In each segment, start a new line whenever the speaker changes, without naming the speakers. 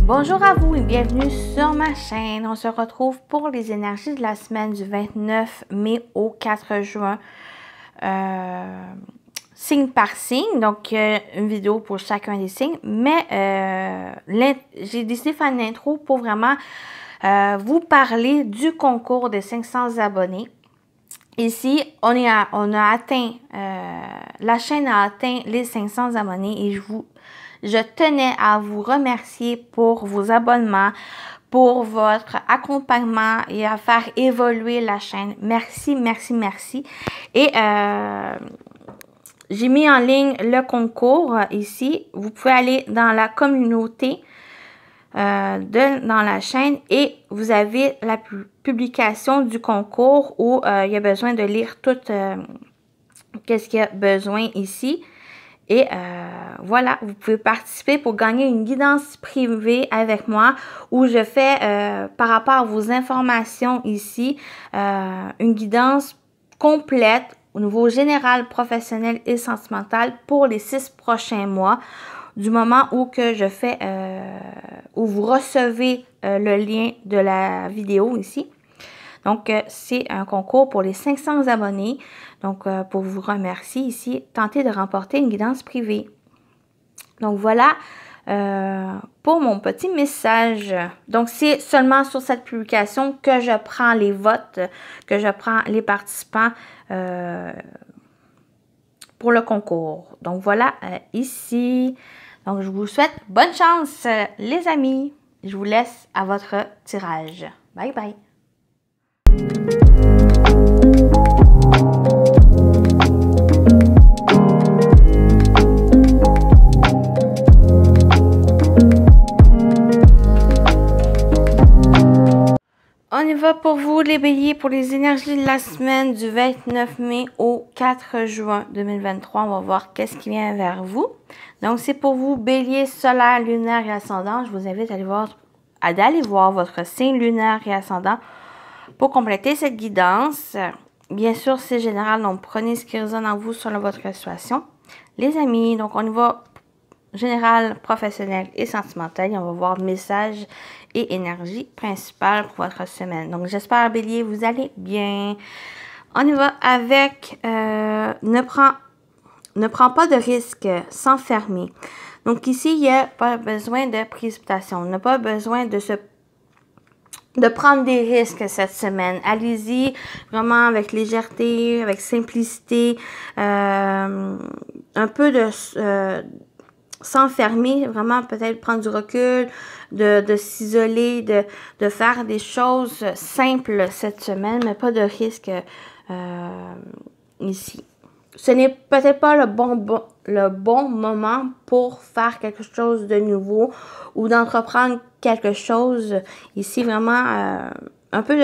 Bonjour à vous et bienvenue sur ma chaîne. On se retrouve pour les énergies de la semaine du 29 mai au 4 juin. Signe par signe, donc une vidéo pour chacun des signes. Mais j'ai décidé de faire une intro pour vraiment vous parler du concours des 500 abonnés. Ici, la chaîne a atteint les 500 abonnés et je tenais à vous remercier pour vos abonnements, pour votre accompagnement et à faire évoluer la chaîne. Merci, merci, merci. Et j'ai mis en ligne le concours ici. Vous pouvez aller dans la communauté dans la chaîne et vous avez la publication du concours où il y a besoin de lire tout qu'est-ce qu'il y a besoin ici. Et voilà, vous pouvez participer pour gagner une guidance privée avec moi où je fais, par rapport à vos informations ici, une guidance complète au niveau général, professionnel et sentimental pour les 6 prochains mois. Du moment où que je fais, où vous recevez le lien de la vidéo ici. Donc, c'est un concours pour les 500 abonnés. Donc, pour vous remercier ici, tentez de remporter une guidance privée. Donc, voilà pour mon petit message. Donc, c'est seulement sur cette publication que je prends les votes, que je prends les participants pour le concours. Donc, voilà ici. Donc, je vous souhaite bonne chance, les amis. Je vous laisse à votre tirage. Bye, bye. On y va pour vous, les béliers, pour les énergies de la semaine du 29 mai au 4 juin 2023. On va voir qu'est-ce qui vient vers vous. Donc, c'est pour vous, bélier, solaire, lunaire et ascendant. Je vous invite à aller voir votre signe lunaire et ascendant pour compléter cette guidance. Bien sûr, c'est général, donc prenez ce qui résonne en vous selon votre situation. Les amis, donc on y va général, professionnel et sentimental. Et on va voir message et énergie principale pour votre semaine. Donc, j'espère, bélier, vous allez bien. On y va avec ne prends pas de risques, s'enfermer. Donc, ici, il n'y a pas besoin de précipitation. On n'a pas besoin de prendre des risques cette semaine. Allez-y vraiment avec légèreté, avec simplicité, un peu de s'enfermer, vraiment peut-être prendre du recul, de s'isoler, de faire des choses simples cette semaine, mais pas de risque ici. Ce n'est peut-être pas le bon moment pour faire quelque chose de nouveau ou d'entreprendre quelque chose. Ici, vraiment, un peu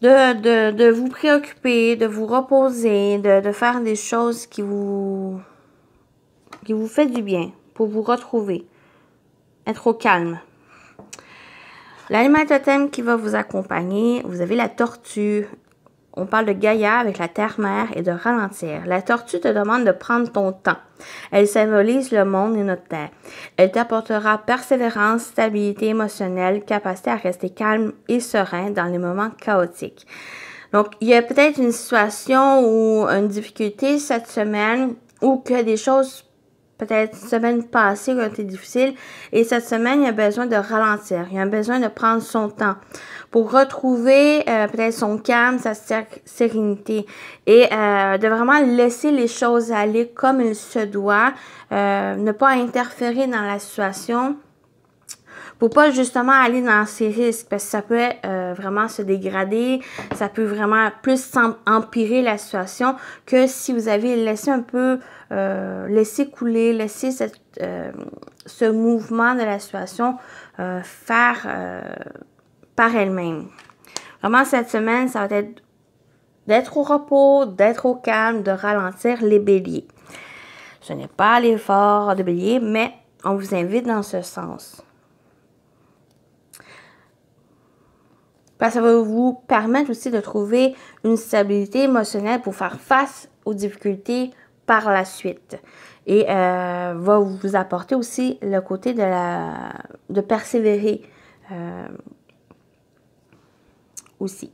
de vous préoccuper, de vous reposer, de faire des choses qui vous fait du bien pour vous retrouver. Être au calme. L'animal totem qui va vous accompagner, vous avez la tortue. On parle de Gaïa avec la terre-mère et de ralentir. La tortue te demande de prendre ton temps. Elle symbolise le monde et notre terre. Elle t'apportera persévérance, stabilité émotionnelle, capacité à rester calme et serein dans les moments chaotiques. Donc, il y a peut-être une situation ou une difficulté cette semaine ou que des choses peut-être semaine passée qui ont été difficiles. Et cette semaine, il y a besoin de ralentir. Il y a besoin de prendre son temps pour retrouver peut-être son calme, sa sérénité. Et de vraiment laisser les choses aller comme il se doit. Ne pas interférer dans la situation. Pour pas justement aller dans ces risques, parce que ça peut vraiment se dégrader, ça peut vraiment plus empirer la situation que si vous avez laissé un peu, laisser couler, laisser ce mouvement de la situation faire par elle-même. Vraiment, cette semaine, ça va être d'être au repos, d'être au calme, de ralentir les béliers. Ce n'est pas l'effort de bélier, mais on vous invite dans ce sens. Parce que ça va vous permettre aussi de trouver une stabilité émotionnelle pour faire face aux difficultés par la suite. et va vous apporter aussi le côté de persévérer aussi.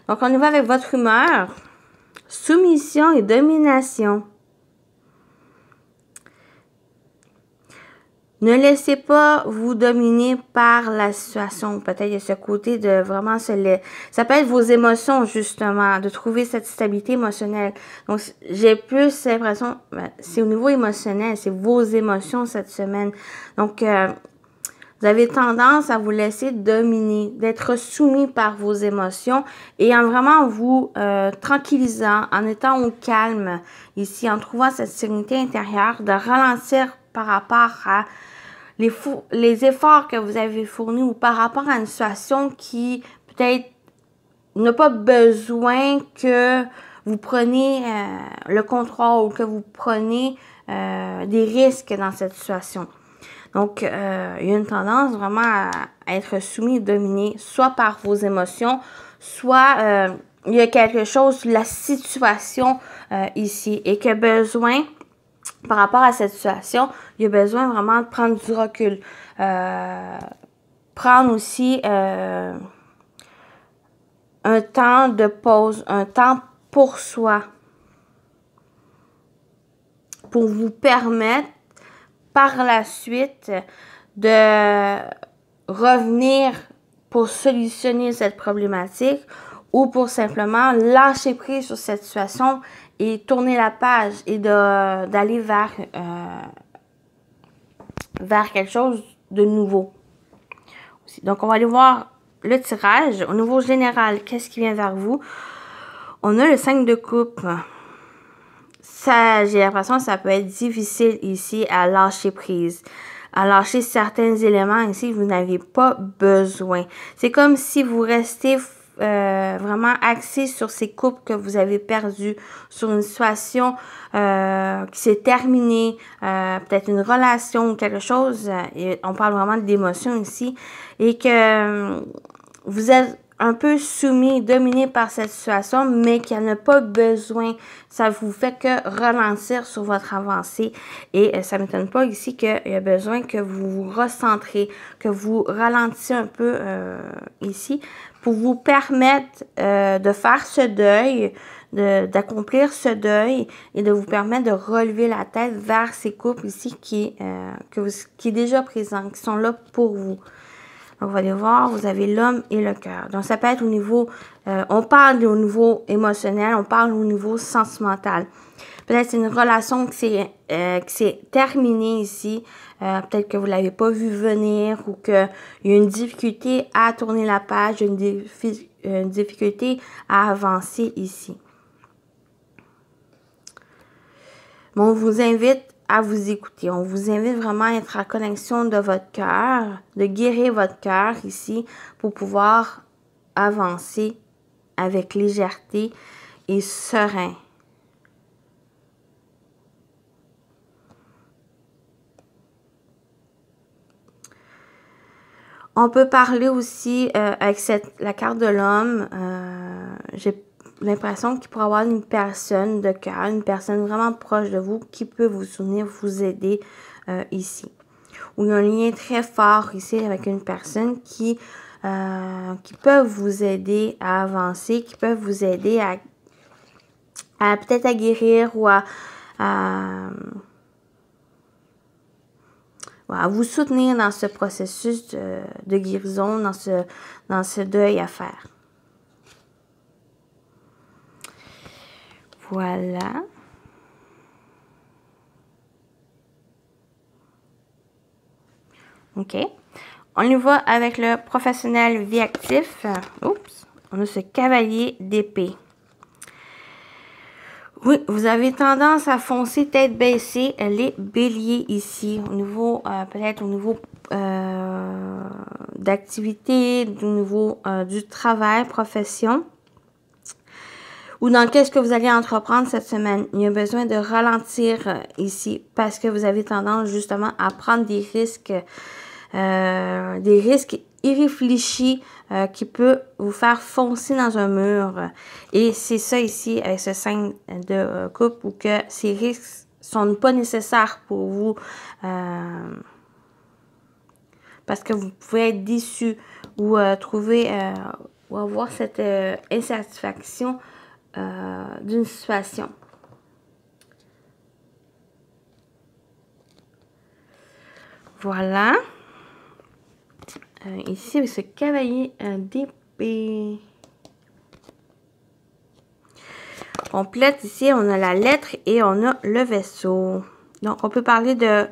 Donc, on y va avec votre humeur. Soumission et domination. Ne laissez pas vous dominer par la situation. Peut-être il y a ce côté de vraiment ça peut être vos émotions, justement, de trouver cette stabilité émotionnelle. Donc, j'ai plus l'impression, c'est au niveau émotionnel, c'est vos émotions cette semaine. Donc, vous avez tendance à vous laisser dominer, d'être soumis par vos émotions et en vraiment vous tranquillisant, en étant au calme ici, en trouvant cette sérénité intérieure, de ralentir par rapport à les efforts que vous avez fournis ou par rapport à une situation qui peut-être n'a pas besoin que vous preniez le contrôle ou que vous preniez des risques dans cette situation. Donc, il y a une tendance vraiment à être soumis et dominé, soit par vos émotions, soit il y a quelque chose, la situation ici, et qu'il y a besoin, par rapport à cette situation, il y a besoin vraiment de prendre du recul. Prendre aussi un temps de pause, un temps pour soi, pour vous permettre par la suite de revenir pour solutionner cette problématique ou pour simplement lâcher prise sur cette situation et tourner la page et d'aller vers quelque chose de nouveau. Donc, on va aller voir le tirage. Au niveau général, qu'est-ce qui vient vers vous? On a le 5 de coupe. Ça, j'ai l'impression que ça peut être difficile ici à lâcher prise, à lâcher certains éléments ici que vous n'avez pas besoin. C'est comme si vous restez vraiment axé sur ces couples que vous avez perdus, sur une situation qui s'est terminée, peut-être une relation ou quelque chose, et on parle vraiment d'émotion ici, et que vous êtes un peu soumis, dominé par cette situation, mais qu'il n'y en a pas besoin. Ça vous fait que ralentir sur votre avancée. Et ça ne m'étonne pas ici qu'il y a besoin que vous vous recentrez, que vous ralentissiez un peu ici, pour vous permettre de faire ce deuil, d'accomplir ce deuil et de vous permettre de relever la tête vers ces couples ici qui est déjà présent, qui sont là pour vous. Donc, vous allez voir, vous avez l'homme et le cœur. Donc, ça peut être au niveau, on parle au niveau émotionnel, on parle au niveau sentimental. Peut-être c'est une relation qui s'est terminée ici. Peut-être que vous ne l'avez pas vu venir ou qu'il y a une difficulté à tourner la page, une difficulté à avancer ici. Mais on vous invite à vous écouter. On vous invite vraiment à être en connexion de votre cœur, de guérir votre cœur ici pour pouvoir avancer avec légèreté et serein. On peut parler aussi avec la carte de l'homme. J'ai l'impression qu'il pourrait y avoir une personne de cœur, une personne vraiment proche de vous qui peut vous soutenir, vous aider ici. Ou il y a un lien très fort ici avec une personne qui peut vous aider à avancer, qui peut vous aider à peut-être à guérir ou à vous soutenir dans ce processus de guérison, dans ce deuil à faire. Voilà. OK. On y va avec le professionnel vie actif. Oups. On a ce cavalier d'épée. Oui, vous avez tendance à foncer tête baissée les béliers ici. Au niveau, peut-être au niveau d'activité, au niveau du travail, profession. Ou dans qu'est-ce que vous allez entreprendre cette semaine. Il y a besoin de ralentir ici parce que vous avez tendance justement à prendre des risques irréfléchis qui peut vous faire foncer dans un mur. Et c'est ça ici avec ce 5 de coupe où que ces risques sont pas nécessaires pour vous. Parce que vous pouvez être déçu ou trouver ou avoir cette insatisfaction d'une situation. Voilà. Ici, avec ce cavalier d'épée. Complète, ici, on a la lettre et on a le vaisseau. Donc, on peut parler de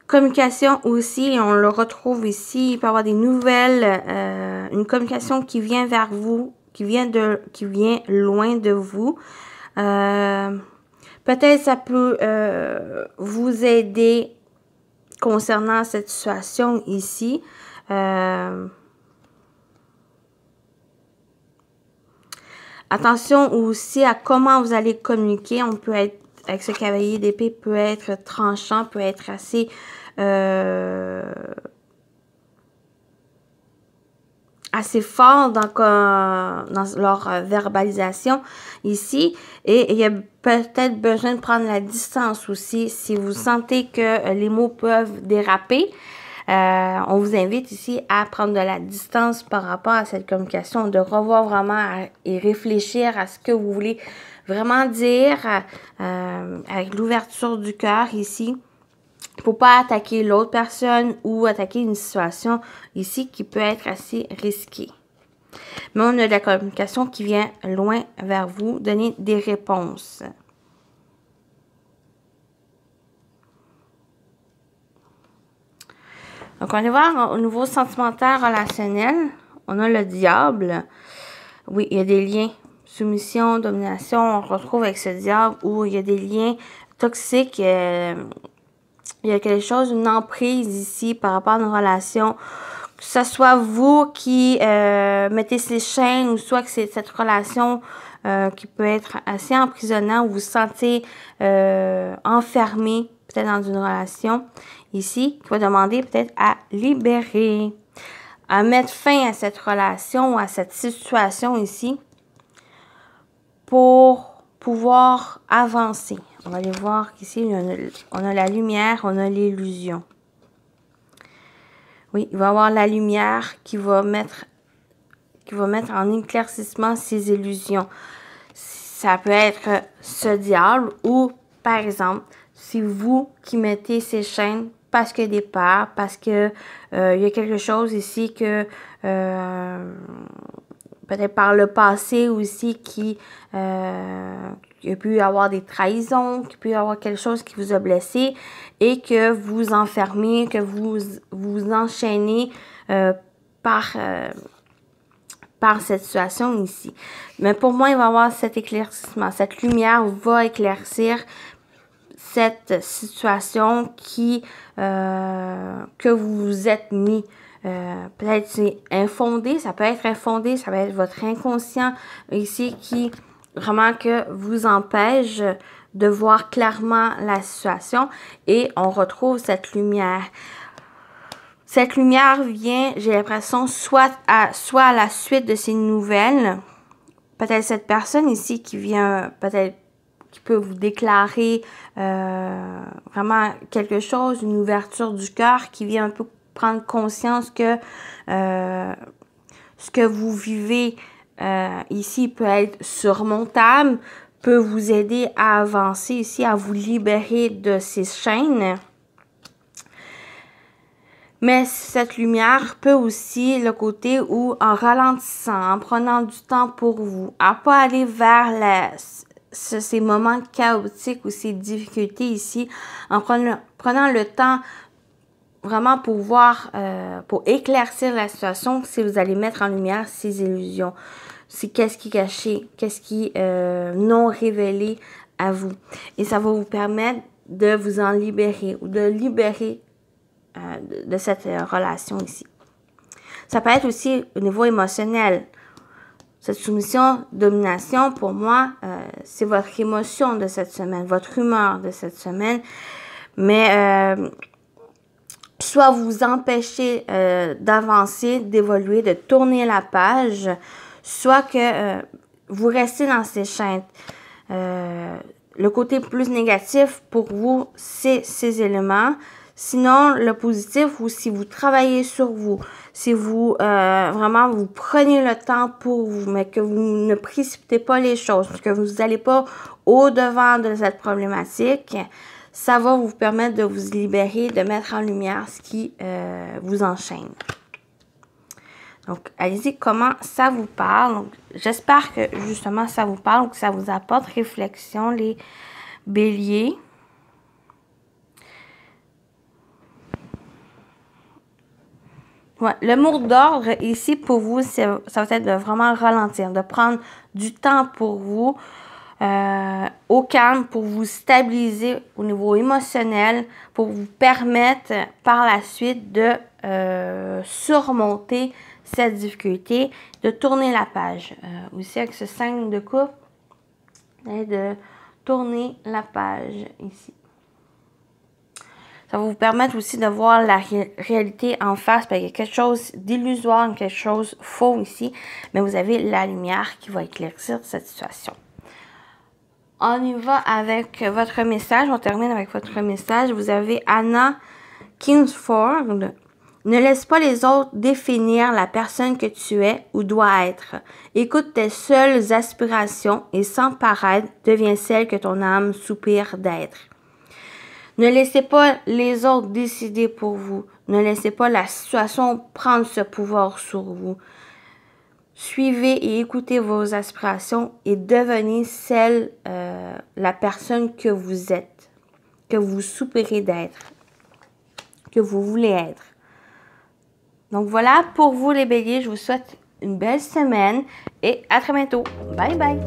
communication aussi. On le retrouve ici. Il peut y avoir des nouvelles. Une communication qui vient vers vous, qui vient loin de vous. Peut-être ça peut vous aider concernant cette situation ici. Attention aussi à comment vous allez communiquer. On peut être, avec ce cavalier d'épée, peut être tranchant, peut être assez fort dans leur verbalisation ici. Et il y a peut-être besoin de prendre la distance aussi si vous sentez que les mots peuvent déraper. On vous invite ici à prendre de la distance par rapport à cette communication, de revoir vraiment et réfléchir à ce que vous voulez vraiment dire avec l'ouverture du cœur ici. Il ne faut pas attaquer l'autre personne ou attaquer une situation ici qui peut être assez risquée. Mais on a de la communication qui vient loin vers vous, donner des réponses. Donc, on va voir au niveau sentimental, relationnel. On a le diable. Oui, il y a des liens. Soumission, domination, on retrouve avec ce diable où il y a des liens toxiques. Il y a quelque chose, une emprise ici par rapport à une relation. Que ce soit vous qui mettez ces chaînes ou soit que c'est cette relation qui peut être assez emprisonnante où vous vous sentez enfermé peut-être dans une relation ici qui va demander peut-être à libérer, à mettre fin à cette relation ou à cette situation ici pour pouvoir avancer. On va aller voir qu'ici, on a la lumière, on a l'illusion. Oui, il va y avoir la lumière qui va mettre en éclaircissement ces illusions. Ça peut être ce diable ou, par exemple, c'est vous qui mettez ces chaînes parce qu'il y a des peurs, parce que il y a quelque chose ici que peut-être par le passé aussi qui il a pu y avoir des trahisons, qu'il peut y avoir quelque chose qui vous a blessé et que vous enfermez, que vous enchaînez par cette situation ici. Mais pour moi, il va y avoir cet éclaircissement. Cette lumière va éclaircir cette situation que vous vous êtes mis. Peut-être c'est infondé, ça peut être infondé, ça peut être votre inconscient ici qui vraiment que vous empêche de voir clairement la situation et on retrouve cette lumière. Cette lumière vient, j'ai l'impression, soit à la suite de ces nouvelles. Peut-être cette personne ici qui vient, peut-être qui peut vous déclarer vraiment quelque chose, une ouverture du cœur qui vient un peu prendre conscience que ce que vous vivez ici peut être surmontable, peut vous aider à avancer ici, à vous libérer de ces chaînes. Mais cette lumière peut aussi, le côté où en ralentissant, en prenant du temps pour vous, à pas aller vers ces moments chaotiques ou ces difficultés ici, en prenant le temps vraiment pour voir, pour éclaircir la situation, si vous allez mettre en lumière ces illusions. C'est qu'est-ce qui est caché, qu'est-ce qui est non révélé à vous. Et ça va vous permettre de vous en libérer ou de libérer de cette relation ici. Ça peut être aussi au niveau émotionnel. Cette soumission, domination, pour moi, c'est votre émotion de cette semaine, votre humeur de cette semaine. Mais soit vous empêchez d'avancer, d'évoluer, de tourner la page, soit que vous restez dans ces chaînes. le côté plus négatif pour vous, c'est ces éléments. Sinon, le positif, ou si vous travaillez sur vous, si vous vraiment vous prenez le temps pour vous, mais que vous ne précipitez pas les choses, que vous n'allez pas au-devant de cette problématique, ça va vous permettre de vous libérer, de mettre en lumière ce qui vous enchaîne. Donc, allez-y, comment ça vous parle. J'espère que, justement, ça vous parle ou que ça vous apporte réflexion, les béliers. Ouais, le mot d'ordre ici pour vous, ça va être de vraiment ralentir, de prendre du temps pour vous, au calme, pour vous stabiliser au niveau émotionnel, pour vous permettre par la suite de surmonter cette difficulté, de tourner la page. Aussi avec ce 5 de coupe, et de tourner la page ici. Ça va vous permettre aussi de voir la réalité en face. Il y a quelque chose d'illusoire, quelque chose de faux ici, mais vous avez la lumière qui va éclaircir cette situation. On y va avec votre message. On termine avec votre message. Vous avez Anna Kingsford. Ne laisse pas les autres définir la personne que tu es ou dois être. Écoute tes seules aspirations et sans paraître, deviens celle que ton âme soupire d'être. Ne laissez pas les autres décider pour vous. Ne laissez pas la situation prendre ce pouvoir sur vous. Suivez et écoutez vos aspirations et devenez la personne que vous êtes, que vous soupirez d'être, que vous voulez être. Donc voilà pour vous les béliers. Je vous souhaite une belle semaine et à très bientôt. Bye bye!